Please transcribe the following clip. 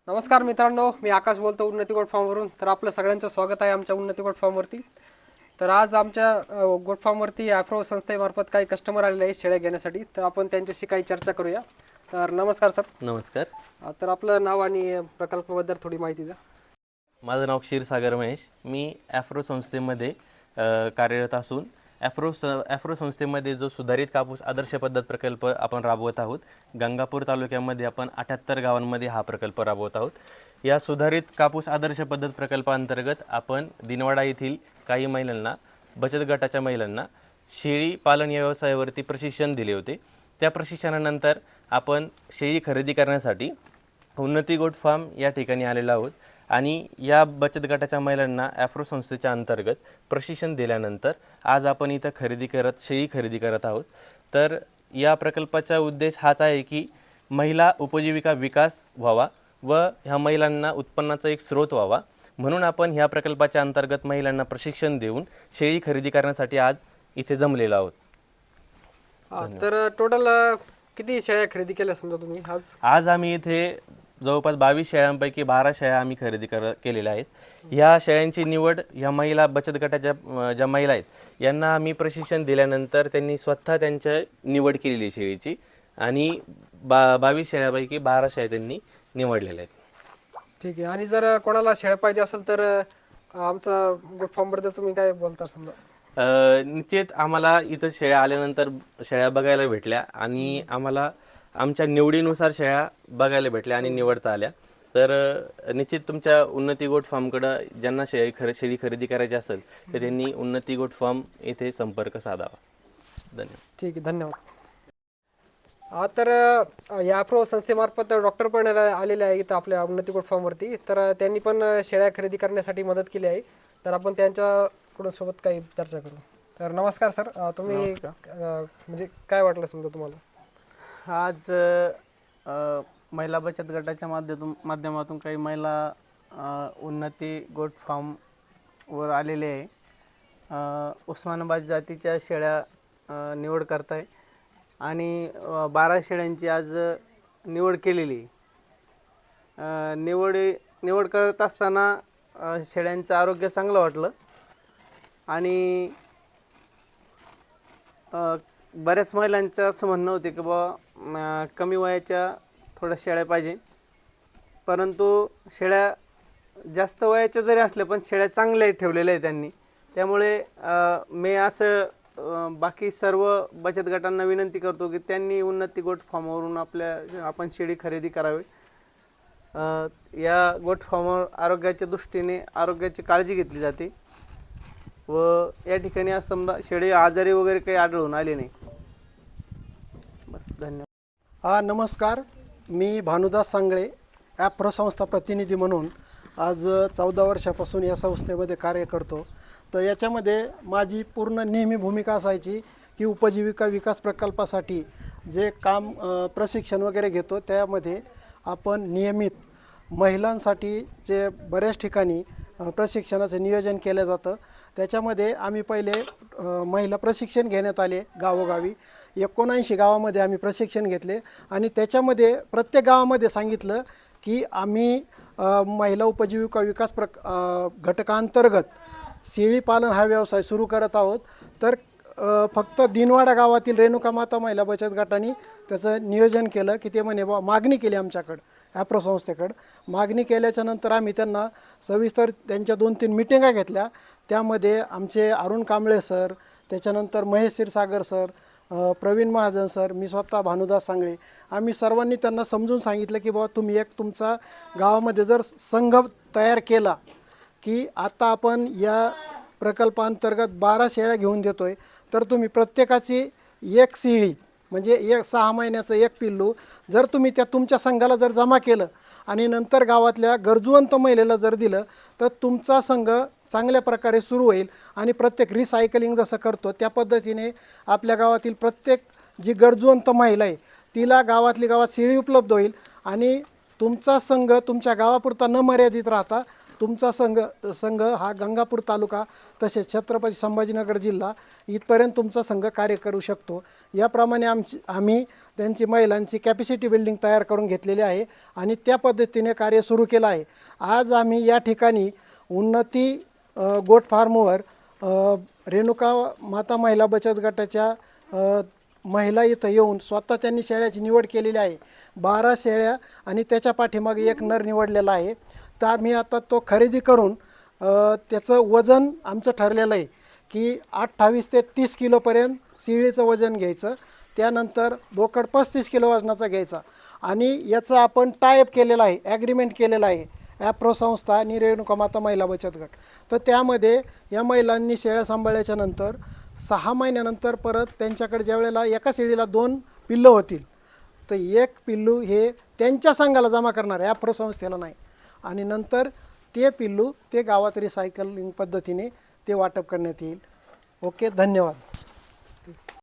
नमस्कार मित्रांनो, मी आकाश बोलतो उन्नती गोट फार्मवरून. तर आपलं सगळ्यांचं स्वागत आहे आमच्या उन्नती गोट फार्मवरती. तर आज आमच्या गोट फार्मवरती ॲफ्रो संस्थेमार्फत काही कस्टमर आलेले आहेत शेळ्या घेण्यासाठी. तर आपण त्यांच्याशी काही चर्चा करूया. तर नमस्कार सर. नमस्कार. तर आपलं नाव आणि प्रकल्पाबद्दल थोडी माहिती द्या. माझं नाव क्षीरसागर महेश. मी ॲफ्रो संस्थेमध्ये कार्यरत असून ॲफ्रो संस्थेमध्ये जो सुधारित कापूस आदर्श पद्धत प्रकल्प आपण राबवत आहोत. गंगापूर तालुक्यामध्ये आपण 78 गावांमध्ये हा प्रकल्प राबवत आहोत. या सुधारित कापूस आदर्श पद्धत प्रकल्पांतर्गत आपण दिनवाडा येथील काही महिलांना, बचत गटाच्या महिलांना शेळी पालन या व्यवसायावरती प्रशिक्षण दिले होते. त्या प्रशिक्षणानंतर आपण शेळी खरेदी करण्यासाठी उन्नती गोट फार्म या ठिकाणी आलेलो आहोत आणि या बचत गटाच्या महिलांना ॲफ्रो संस्थेच्या अंतर्गत प्रशिक्षण दिल्यानंतर आज आपण इथं शेळी खरेदी करत आहोत. तर या प्रकल्पाचा उद्देश हाच आहे की महिला उपजीविका विकास व्हावा व ह्या महिलांना उत्पन्नाचा एक स्रोत व्हावा, म्हणून आपण ह्या प्रकल्पाच्या अंतर्गत महिलांना प्रशिक्षण देऊन शेळी खरेदी करण्यासाठी आज इथे जमलेलो आहोत. तर टोटल किती शेळ्या खरेदी केल्या समजा तुम्ही आज आम्ही इथे जवळपास 22 शेळ्यांपैकी 12 शेळ्या आम्ही खरेदी केलेल्या आहेत. ह्या शेळ्यांची निवड ह्या महिला बचत गटाच्या ज्या महिला आहेत यांना आम्ही प्रशिक्षण दिल्यानंतर त्यांनी स्वतः त्यांच्या निवड केलेली शेळीची आणि 22 शेळ्यापैकी 12 शेळ्या त्यांनी निवडलेल्या आहेत. ठीक आहे. आणि जर कोणाला शेळ्या पाहिजे असेल तर आमचा गोट फार्मबद्दल तुम्ही काय बोलता समजा? निश्चित आम्हाला इथं शेळ्या आल्यानंतर शेळ्या बघायला भेटल्या आणि आम्हाला आमच्या निवडीनुसार शेळ्या बघायला भेटल्या आणि निवडता आल्या. तर निश्चित तुमच्या उन्नती गोट फार्मकडं ज्यांना शेळी खरेदी करायची असेल तर त्यांनी उन्नती गोट फार्म येथे संपर्क साधावा. धन्यवाद. ठीक आहे, धन्यवाद. तर या ॲफ्रो संस्थेमार्फत डॉक्टर पण आलेले आहे इथं आपल्या उन्नती गोट फार्मवरती. तर त्यांनी पण शेळ्या खरेदी करण्यासाठी मदत केली आहे. तर आपण त्यांच्याकडून सोबत काही चर्चा करू. तर नमस्कार सर. तुम्ही म्हणजे काय वाटलं समजा तुम्हाला? आज महिला बचत गटाच्या माध्यमातून काही महिला उन्नती गोट फार्मवर आलेले आहे. उस्मानाबाद जातीच्या शेळ्या निवड करताय आणि 12 शेळ्यांची आज निवड केलेली. निवड करत असताना शेळ्यांचं आरोग्य चांगलं वाटलं आणि बऱ्याच महिलांचं असं म्हणणं होते की बाबा कमी वयाच्या थोड्या शेळ्या पाहिजे, परंतु शेळ्या जास्त वयाच्या जरी असल्या पण शेळ्या चांगल्या ठेवलेल्या आहेत त्यांनी. त्यामुळे मी असं बाकी सर्व बचत गटांना विनंती करतो की त्यांनी उन्नती गोट फार्मवरून आपण शेळी खरेदी करावी. या गोट फार्मवर आरोग्याच्या दृष्टीने आरोग्याची काळजी घेतली जाते व या ठिकाणी आज समजा शेळी आजारी वगैरे काही आढळून आले नाही. बस, धन्यवाद. नमस्कार. मी भानुदास सांगळे, ॲफ्रो संस्था प्रतिनिधी म्हणून आज 14 वर्षापासून या संस्थेमध्ये कार्य करतो. तर याच्यामध्ये माझी पूर्ण नेहमी भूमिका असायची की उपजीविका विकास प्रकल्पासाठी जे काम प्रशिक्षण वगैरे घेतो त्यामध्ये आपण नियमित महिलांसाठी जे बऱ्याच ठिकाणी प्रशिक्षणाचं नियोजन केलं जातं. त्याच्यामध्ये आम्ही पहिले महिला प्रशिक्षण घेण्यात आले गावोगावी. 79 गावामध्ये आम्ही प्रशिक्षण घेतले आणि त्याच्यामध्ये प्रत्येक गावामध्ये सांगितलं की आम्ही महिला उपजीविका विकास घटकांतर्गत शेळी पालन हा व्यवसाय सुरू करत आहोत. तर फक्त दिनवाडा गावातील रेणुका माता महिला बचत गटाने त्याचं नियोजन केलं की ते म्हणे मागणी केली आमच्याकडं ॲफ्रो संस्थेकडं. मागणी केल्याच्यानंतर आम्ही त्यांना सविस्तर त्यांच्या 2-3 मिटिंगा घेतल्या. त्यामध्ये आमचे अरुण कांबळे सर, त्याच्यानंतर महेश क्षीरसागर सर, प्रवीण महाजन सर, मी स्वतः भानुदास सांगळे, आम्ही सर्वांनी त्यांना समजून सांगितलं की बाबा तुम्ही एक तुमचा गावामध्ये जर संघ तयार केला की आता आपण या प्रकल्पांतर्गत 12 शेळ्या घेऊन देतो आहे, तर तुम्ही प्रत्येकाची एक शेळी म्हणजे 6 महिन्याचं एक पिल्लू जर तुम्ही त्या तुमच्या संघाला जर जमा केलं आणि नंतर गावातल्या गरजूवंत महिलेला जर दिलं तर तुमचा संघ चांगल्या प्रकारे सुरू होईल आणि प्रत्येक रिसायकलिंग जसं करतो त्या पद्धतीने आपल्या गावातील प्रत्येक जी गरजूवंत महिला आहे तिला गावात शेळी उपलब्ध होईल आणि तुमचा संघ तुमच्या गावापुरता न मर्यादित राहता तुमचा संघ हा गंगापूर तालुका तसेच छत्रपती संभाजीनगर जिल्हा इथपर्यंत तुमचा संघ कार्य करू शकतो. याप्रमाणे आम्ही त्यांची महिलांची कॅपॅसिटी बिल्डिंग तयार करून घेतलेली आहे आणि त्या पद्धतीने कार्य सुरू केलं आहे. आज आम्ही या ठिकाणी उन्नती गोट फार्मवर रेणुका माता महिला बचत गटाच्या महिला इथं येऊन स्वतः त्यांनी शेळ्याची निवड केलेली आहे. 12 शेळ्या आणि त्याच्या पाठीमागे एक नर निवडलेला आहे. तर आम्ही आता तो खरेदी करून त्याचं वजन आमचं ठरलेलं आहे की 28 ते 30 किलोपर्यंत शेळीचं वजन घ्यायचं. त्यानंतर बोकड 35 किलो वजनाचा घ्यायचा आणि याचं आपण टायअप केलेलं आहे, ॲग्रीमेंट केलेलं आहे ॲप्रो संस्था आणि रेणुका माता महिला बचत गट. तर त्यामध्ये या महिलांनी शेळ्या सांभाळल्याच्या नंतर 6 महिन्यानंतर परत त्यांच्याकडे ज्या वेळेला एका शेळीला 2 पिल्लं होतील तर एक पिल्लू हे त्यांच्या संघाला जमा करणार आहे, ॲप्रो संस्थेला नाही. आणि नंतर ते पिल्लू ते गावात रिसायकलिंग पद्धतीने ते वाटप करण्यात येईल. ओके, धन्यवाद.